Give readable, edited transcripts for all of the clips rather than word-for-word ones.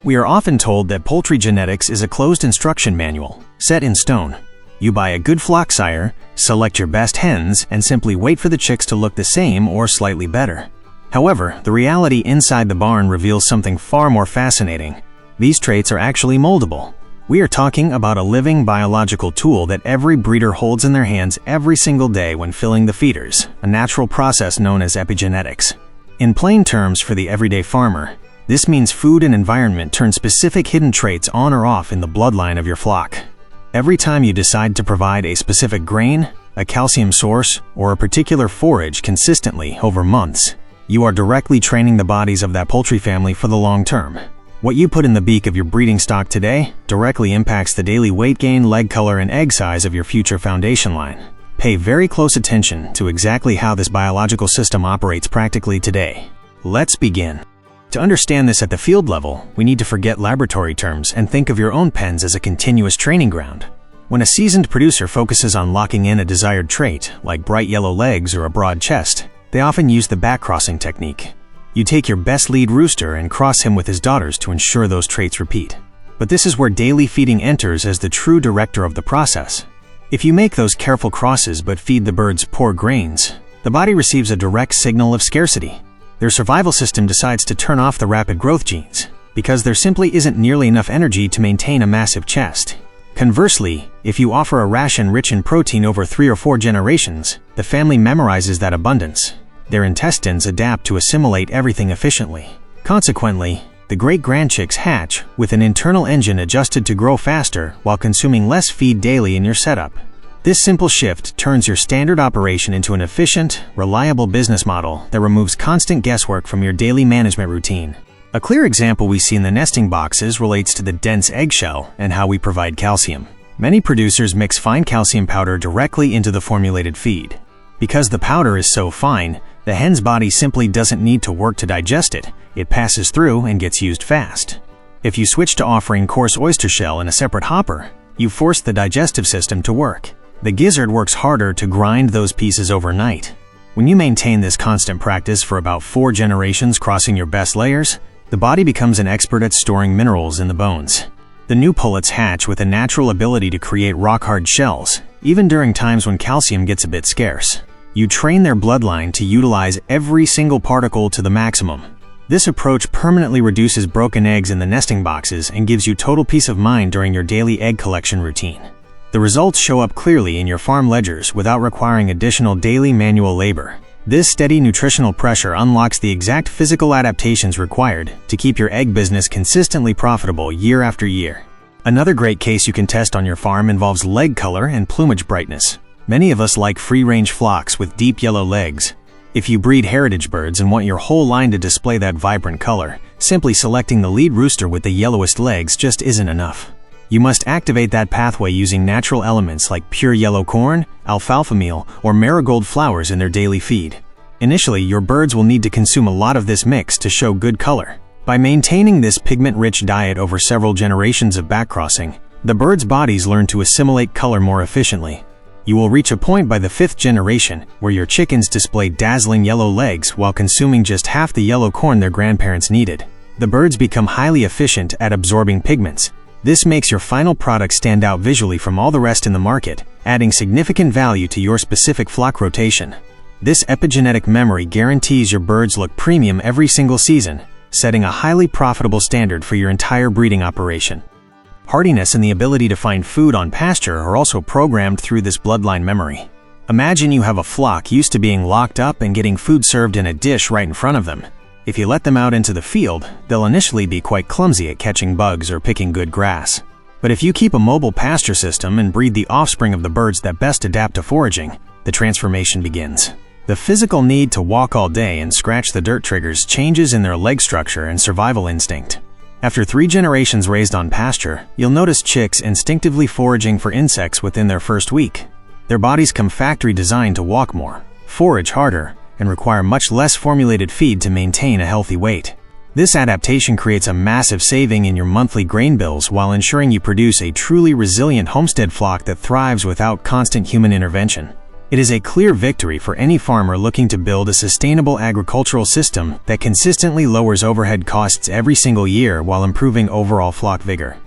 We are often told that poultry genetics is a closed instruction manual, set in stone. You buy a good flock sire, select your best hens, and simply wait for the chicks to look the same or slightly better. However, the reality inside the barn reveals something far more fascinating. These traits are actually moldable. We are talking about a living biological tool that every breeder holds in their hands every single day when filling the feeders, a natural process known as epigenetics. In plain terms for the everyday farmer, this means food and environment turn specific hidden traits on or off in the bloodline of your flock. Every time you decide to provide a specific grain, a calcium source, or a particular forage consistently over months, you are directly training the bodies of that poultry family for the long term. What you put in the beak of your breeding stock today directly impacts the daily weight gain, leg color, and egg size of your future foundation line. Pay very close attention to exactly how this biological system operates practically today. Let's begin. To understand this at the field level, we need to forget laboratory terms and think of your own pens as a continuous training ground. When a seasoned producer focuses on locking in a desired trait, like bright yellow legs or a broad chest, they often use the backcrossing technique. You take your best lead rooster and cross him with his daughters to ensure those traits repeat. But this is where daily feeding enters as the true director of the process. If you make those careful crosses but feed the birds poor grains, the body receives a direct signal of scarcity. Their survival system decides to turn off the rapid growth genes, because there simply isn't nearly enough energy to maintain a massive chest. Conversely, if you offer a ration rich in protein over 3 or 4 generations, the family memorizes that abundance. Their intestines adapt to assimilate everything efficiently. Consequently, the great-grandchicks hatch with an internal engine adjusted to grow faster while consuming less feed daily in your setup. This simple shift turns your standard operation into an efficient, reliable business model that removes constant guesswork from your daily management routine. A clear example we see in the nesting boxes relates to the dense eggshell and how we provide calcium. Many producers mix fine calcium powder directly into the formulated feed. Because the powder is so fine, the hen's body simply doesn't need to work to digest it. It passes through and gets used fast. If you switch to offering coarse oyster shell in a separate hopper, you force the digestive system to work. The gizzard works harder to grind those pieces overnight. When you maintain this constant practice for about 4 generations crossing your best layers, the body becomes an expert at storing minerals in the bones. The new pullets hatch with a natural ability to create rock-hard shells, even during times when calcium gets a bit scarce. You train their bloodline to utilize every single particle to the maximum. This approach permanently reduces broken eggs in the nesting boxes and gives you total peace of mind during your daily egg collection routine. The results show up clearly in your farm ledgers without requiring additional daily manual labor. This steady nutritional pressure unlocks the exact physical adaptations required to keep your egg business consistently profitable year after year. Another great case you can test on your farm involves leg color and plumage brightness. Many of us like free-range flocks with deep yellow legs. If you breed heritage birds and want your whole line to display that vibrant color, simply selecting the lead rooster with the yellowest legs just isn't enough. You must activate that pathway using natural elements like pure yellow corn, alfalfa meal, or marigold flowers in their daily feed. Initially, your birds will need to consume a lot of this mix to show good color. By maintaining this pigment-rich diet over several generations of backcrossing, the birds' bodies learn to assimilate color more efficiently. You will reach a point by the 5th generation where your chickens display dazzling yellow legs while consuming just half the yellow corn their grandparents needed. The birds become highly efficient at absorbing pigments. This makes your final product stand out visually from all the rest in the market, adding significant value to your specific flock rotation. This epigenetic memory guarantees your birds look premium every single season, setting a highly profitable standard for your entire breeding operation. Hardiness and the ability to find food on pasture are also programmed through this bloodline memory. Imagine you have a flock used to being locked up and getting food served in a dish right in front of them. If you let them out into the field, they'll initially be quite clumsy at catching bugs or picking good grass. But if you keep a mobile pasture system and breed the offspring of the birds that best adapt to foraging, the transformation begins. The physical need to walk all day and scratch the dirt triggers changes in their leg structure and survival instinct. After 3 generations raised on pasture, you'll notice chicks instinctively foraging for insects within their first week. Their bodies come factory designed to walk more, forage harder, and require much less formulated feed to maintain a healthy weight. This adaptation creates a massive saving in your monthly grain bills while ensuring you produce a truly resilient homestead flock that thrives without constant human intervention. It is a clear victory for any farmer looking to build a sustainable agricultural system that consistently lowers overhead costs every single year while improving overall flock vigor.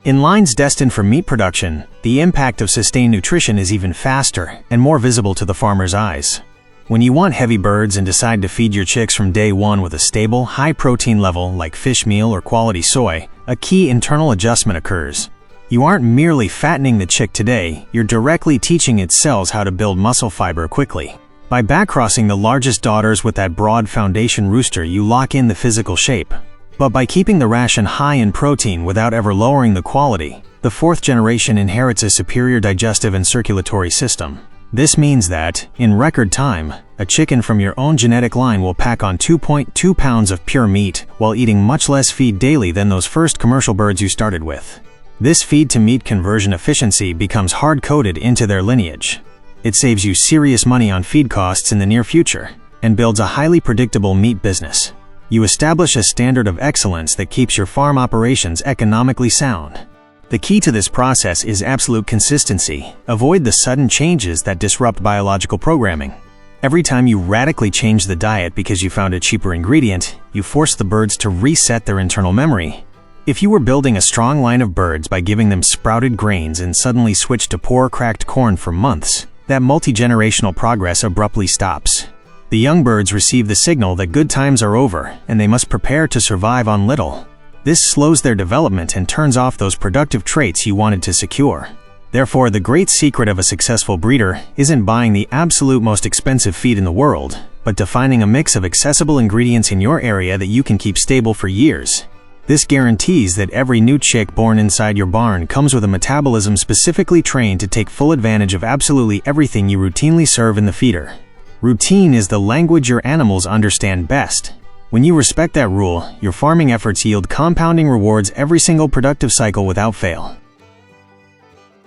In lines destined for meat production, the impact of sustained nutrition is even faster and more visible to the farmer's eyes. When you want heavy birds and decide to feed your chicks from day one with a stable, high-protein level like fish meal or quality soy, a key internal adjustment occurs. You aren't merely fattening the chick today, you're directly teaching its cells how to build muscle fiber quickly. By backcrossing the largest daughters with that broad foundation rooster, you lock in the physical shape. But by keeping the ration high in protein without ever lowering the quality, the fourth generation inherits a superior digestive and circulatory system. This means that, in record time, a chicken from your own genetic line will pack on 2.2 pounds of pure meat while eating much less feed daily than those first commercial birds you started with. This feed-to-meat conversion efficiency becomes hard-coded into their lineage. It saves you serious money on feed costs in the near future and builds a highly predictable meat business. You establish a standard of excellence that keeps your farm operations economically sound. The key to this process is absolute consistency. Avoid the sudden changes that disrupt biological programming. Every time you radically change the diet because you found a cheaper ingredient, you force the birds to reset their internal memory. If you were building a strong line of birds by giving them sprouted grains and suddenly switched to poor cracked corn for months, that multi-generational progress abruptly stops. The young birds receive the signal that good times are over and they must prepare to survive on little. This slows their development and turns off those productive traits you wanted to secure. Therefore, the great secret of a successful breeder isn't buying the absolute most expensive feed in the world, but defining a mix of accessible ingredients in your area that you can keep stable for years. This guarantees that every new chick born inside your barn comes with a metabolism specifically trained to take full advantage of absolutely everything you routinely serve in the feeder. Routine is the language your animals understand best. When you respect that rule, your farming efforts yield compounding rewards every single productive cycle without fail.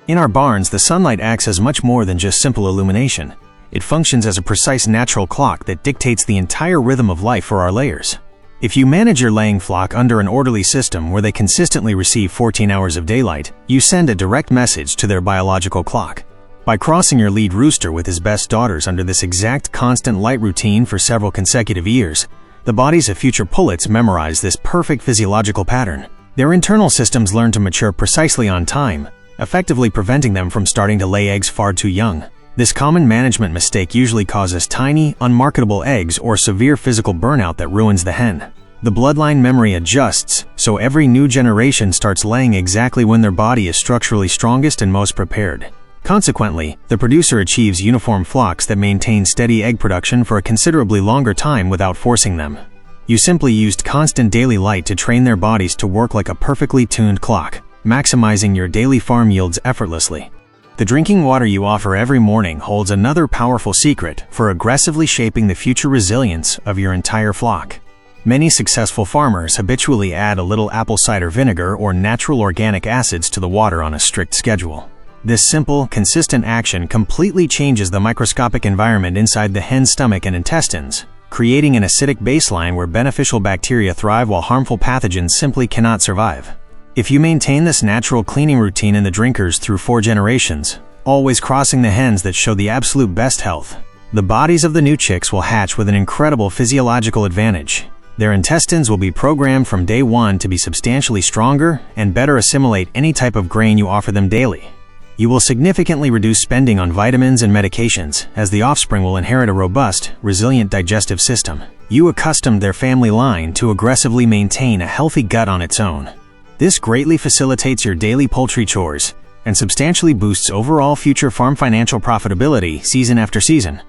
In our barns, the sunlight acts as much more than just simple illumination. It functions as a precise natural clock that dictates the entire rhythm of life for our layers. If you manage your laying flock under an orderly system where they consistently receive 14 hours of daylight, you send a direct message to their biological clock. By crossing your lead rooster with his best daughters under this exact constant light routine for several consecutive years, the bodies of future pullets memorize this perfect physiological pattern. Their internal systems learn to mature precisely on time, effectively preventing them from starting to lay eggs far too young. This common management mistake usually causes tiny, unmarketable eggs or severe physical burnout that ruins the hen. The bloodline memory adjusts, so every new generation starts laying exactly when their body is structurally strongest and most prepared. Consequently, the producer achieves uniform flocks that maintain steady egg production for a considerably longer time without forcing them. You simply used constant daily light to train their bodies to work like a perfectly tuned clock, maximizing your daily farm yields effortlessly. The drinking water you offer every morning holds another powerful secret for aggressively shaping the future resilience of your entire flock. Many successful farmers habitually add a little apple cider vinegar or natural organic acids to the water on a strict schedule. This simple, consistent action completely changes the microscopic environment inside the hen's stomach and intestines, creating an acidic baseline where beneficial bacteria thrive while harmful pathogens simply cannot survive. If you maintain this natural cleaning routine in the drinkers through 4 generations, always crossing the hens that show the absolute best health, the bodies of the new chicks will hatch with an incredible physiological advantage. Their intestines will be programmed from day one to be substantially stronger and better assimilate any type of grain you offer them daily. You will significantly reduce spending on vitamins and medications, as the offspring will inherit a robust, resilient digestive system. You accustomed their family line to aggressively maintain a healthy gut on its own. This greatly facilitates your daily poultry chores and substantially boosts overall future farm financial profitability season after season.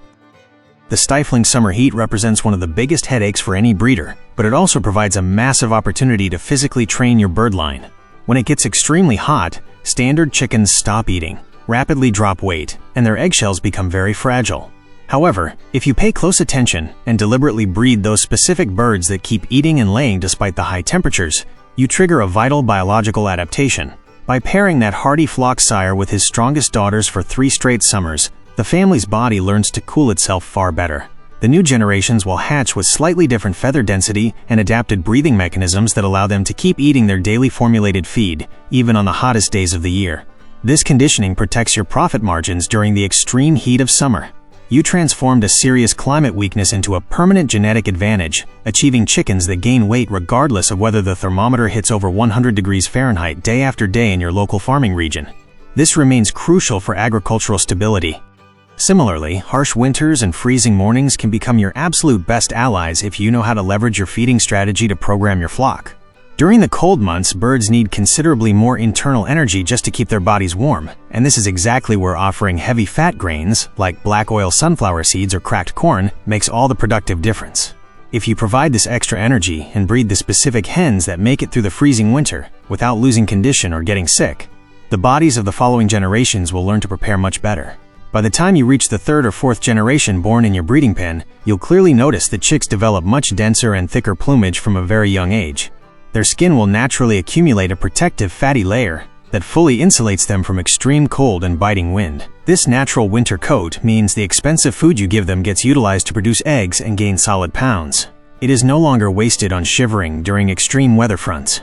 The stifling summer heat represents one of the biggest headaches for any breeder, but it also provides a massive opportunity to physically train your bird line. When it gets extremely hot, standard chickens stop eating, rapidly drop weight, and their eggshells become very fragile. However, if you pay close attention and deliberately breed those specific birds that keep eating and laying despite the high temperatures, you trigger a vital biological adaptation. By pairing that hardy flock sire with his strongest daughters for 3 straight summers, the family's body learns to cool itself far better. The new generations will hatch with slightly different feather density and adapted breathing mechanisms that allow them to keep eating their daily formulated feed, even on the hottest days of the year. This conditioning protects your profit margins during the extreme heat of summer. You transformed a serious climate weakness into a permanent genetic advantage, achieving chickens that gain weight regardless of whether the thermometer hits over 100 degrees Fahrenheit day after day in your local farming region. This remains crucial for agricultural stability. Similarly, harsh winters and freezing mornings can become your absolute best allies if you know how to leverage your feeding strategy to program your flock. During the cold months, birds need considerably more internal energy just to keep their bodies warm, and this is exactly where offering heavy fat grains, like black oil sunflower seeds or cracked corn, makes all the productive difference. If you provide this extra energy and breed the specific hens that make it through the freezing winter without losing condition or getting sick, the bodies of the following generations will learn to prepare much better. By the time you reach the third or fourth generation born in your breeding pen, you'll clearly notice that chicks develop much denser and thicker plumage from a very young age. Their skin will naturally accumulate a protective fatty layer that fully insulates them from extreme cold and biting wind. This natural winter coat means the expensive food you give them gets utilized to produce eggs and gain solid pounds. It is no longer wasted on shivering during extreme weather fronts.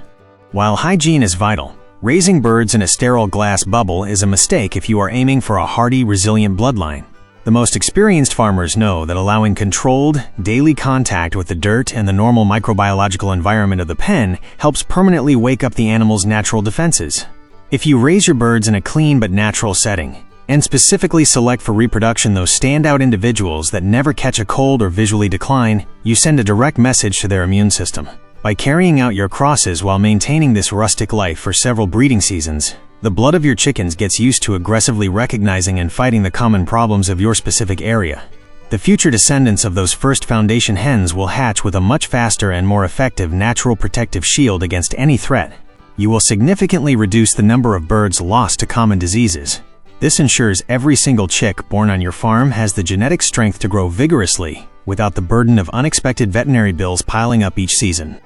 While hygiene is vital, raising birds in a sterile glass bubble is a mistake if you are aiming for a hardy, resilient bloodline. The most experienced farmers know that allowing controlled, daily contact with the dirt and the normal microbiological environment of the pen helps permanently wake up the animal's natural defenses. If you raise your birds in a clean but natural setting, and specifically select for reproduction those standout individuals that never catch a cold or visually decline, you send a direct message to their immune system. By carrying out your crosses while maintaining this rustic life for several breeding seasons, the blood of your chickens gets used to aggressively recognizing and fighting the common problems of your specific area. The future descendants of those first foundation hens will hatch with a much faster and more effective natural protective shield against any threat. You will significantly reduce the number of birds lost to common diseases. This ensures every single chick born on your farm has the genetic strength to grow vigorously without the burden of unexpected veterinary bills piling up each season.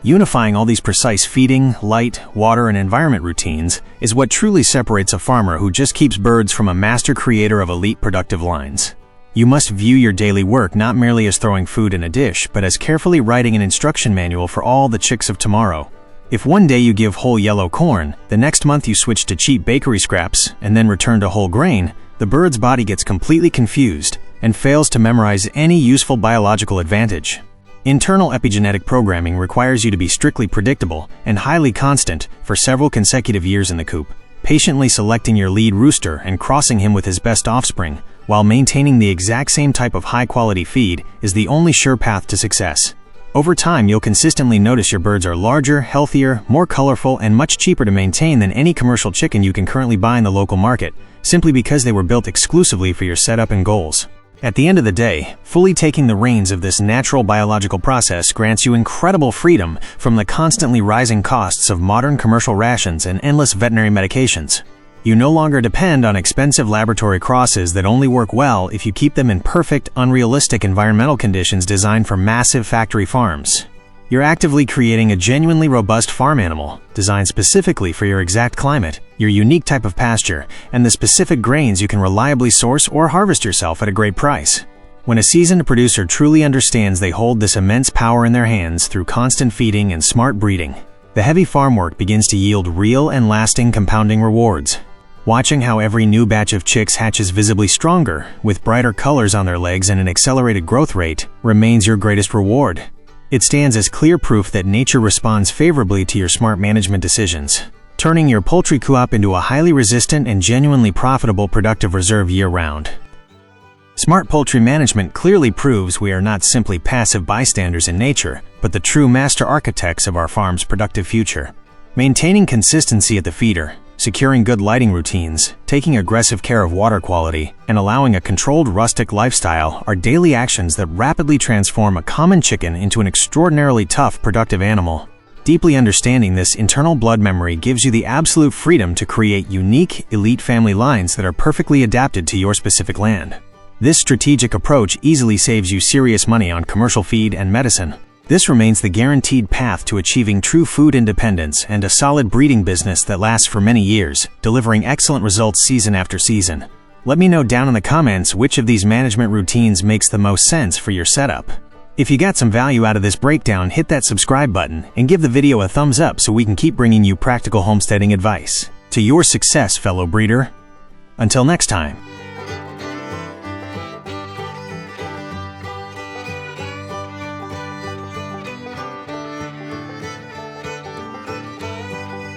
Unifying all these precise feeding, light, water, and environment routines is what truly separates a farmer who just keeps birds from a master creator of elite productive lines. You must view your daily work not merely as throwing food in a dish, but as carefully writing an instruction manual for all the chicks of tomorrow. If one day you give whole yellow corn, the next month you switch to cheap bakery scraps, and then return to whole grain, the bird's body gets completely confused and fails to memorize any useful biological advantage. Internal epigenetic programming requires you to be strictly predictable and highly constant for several consecutive years in the coop, patiently selecting your lead rooster and crossing him with his best offspring, while maintaining the exact same type of high-quality feed is the only sure path to success. Over time, you'll consistently notice your birds are larger, healthier, more colorful, and much cheaper to maintain than any commercial chicken you can currently buy in the local market, simply because they were built exclusively for your setup and goals. At the end of the day, fully taking the reins of this natural biological process grants you incredible freedom from the constantly rising costs of modern commercial rations and endless veterinary medications. You no longer depend on expensive laboratory crosses that only work well if you keep them in perfect, unrealistic environmental conditions designed for massive factory farms. You're actively creating a genuinely robust farm animal, designed specifically for your exact climate, your unique type of pasture, and the specific grains you can reliably source or harvest yourself at a great price. When a seasoned producer truly understands they hold this immense power in their hands through constant feeding and smart breeding, the heavy farm work begins to yield real and lasting compounding rewards. Watching how every new batch of chicks hatches visibly stronger, with brighter colors on their legs and an accelerated growth rate, remains your greatest reward. It stands as clear proof that nature responds favorably to your smart management decisions, turning your poultry coop into a highly resistant and genuinely profitable productive reserve year-round. Smart poultry management clearly proves we are not simply passive bystanders in nature, but the true master architects of our farm's productive future. Maintaining consistency at the feeder, securing good lighting routines, taking aggressive care of water quality, and allowing a controlled rustic lifestyle are daily actions that rapidly transform a common chicken into an extraordinarily tough, productive animal. Deeply understanding this internal blood memory gives you the absolute freedom to create unique, elite family lines that are perfectly adapted to your specific land. This strategic approach easily saves you serious money on commercial feed and medicine. This remains the guaranteed path to achieving true food independence and a solid breeding business that lasts for many years, delivering excellent results season after season. Let me know down in the comments which of these management routines makes the most sense for your setup. If you got some value out of this breakdown, hit that subscribe button and give the video a thumbs up so we can keep bringing you practical homesteading advice. To your success, fellow breeder. Until next time.